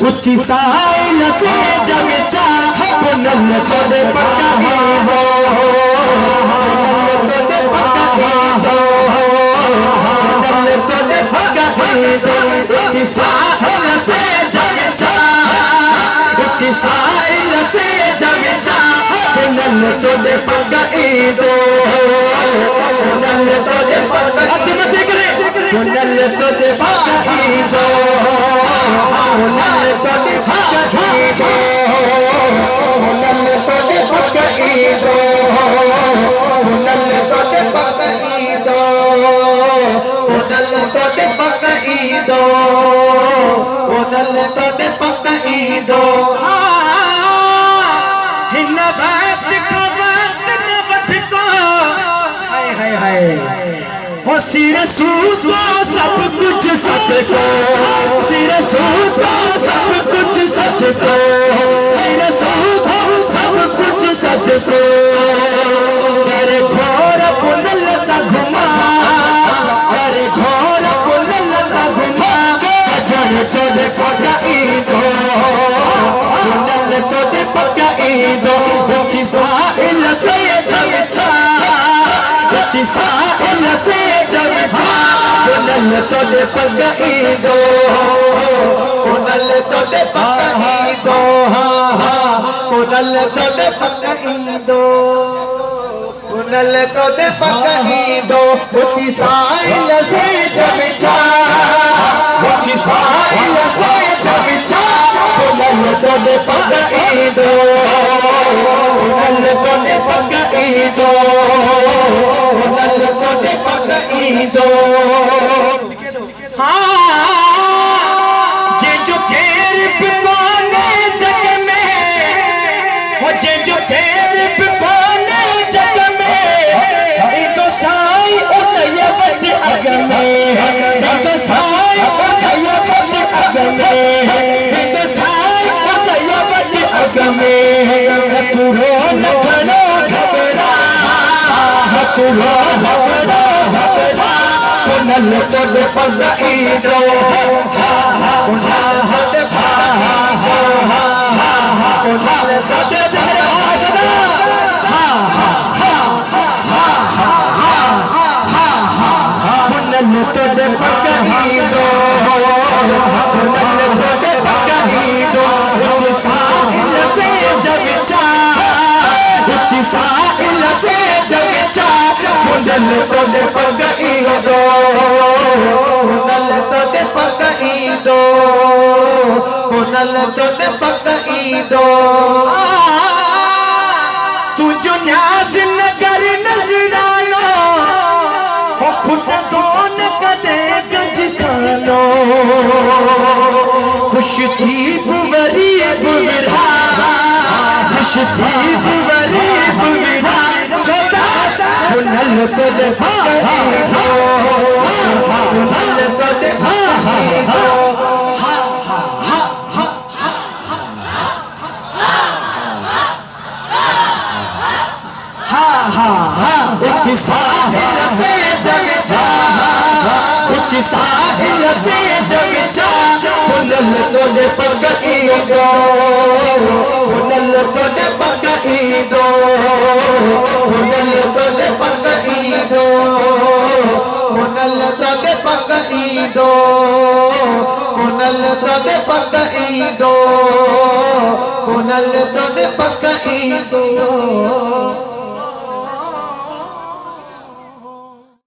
उच्ची साइल से जग चाह पुनल तोड़े पकाई हो तोड़े पकाई दो पुनल तोड़े पकाई दो उच्ची साइल से जग चाह उच्ची साइल से जग चाह पुनल तोड़े पकाई दो पुनल तोड़े पकाई अच्छे मत करे पुनल तोड़े पकाई दो पुनल तोड़े पकाई दो पुनल तोड़े पकाई दो पुनल तोड़े पकाई दो पुनल तोड़े पकाई दो पुनल तोड़े पकाई दो हिन बात को बात न बत को हाय हाय हाय हो सिर सूतो सब कुछ सच को सिर सूतो सब कुछ सच को सिर सूतो सब कुछ सच को अरे घोर पुनल ता घुमा अरे घोर पुनल ता घुमा सजन तोड़े पकाई दो पुनल तोड़े पकाई दो उच्ची साइल से जग चाह उच्ची साइल से जग पुनल तोड़े पकाई दो पुनल तोड़े पकाई दो पुनल तोड़े पकाई दो पुनल तोड़े पकाई दो उच्ची साइल से जग चाह उच्ची साइल से जग चाह पुनल तोड़े पकाई दो पुनल तोड़े पकाई दो पुनल तोड़े पकाई दो हाँ जे जो तेरे पिपाने जग में हो जे जो तेरे पिपाने जग में ये तो साई उदय बद अग में ये तो साई उदय बद अग में ये तो साई उदय बद अग में तू रो न घनो घबरा तू रो न घनो घबरा पुनल तोड़े पकाई दो पुनल तोड़े पकाई दो पुनल तोड़े पुनल तोड़े पकाई दो पुनल तोड़े पकाई दो उच्ची साइल से जग चाह उच्ची साइल से जग चाह पुनल तोड़े पकाई दो पुनल तोड़े पकाई दो पुनल तोड़े पकाई दो तू जो न्याज नगर नजरानो हो खुद दोन कदे गज खानो खुश थी बुवरी बुवरा खुश थी बुवरी बुवरा पुनल तोड़े पकाई दो पुनल तोड़े पकाई दो उच्ची साहिल से जग चाह उच्ची साहिल से जग चाह पुनल तोड़े पकाई दो पुनल तोड़े पकाई दो पुनल तोड़े पकाई दो पुनल तोड़े पकाई दो पुनल तोड़े पकाई दो पुनल तोड़े पकाई दो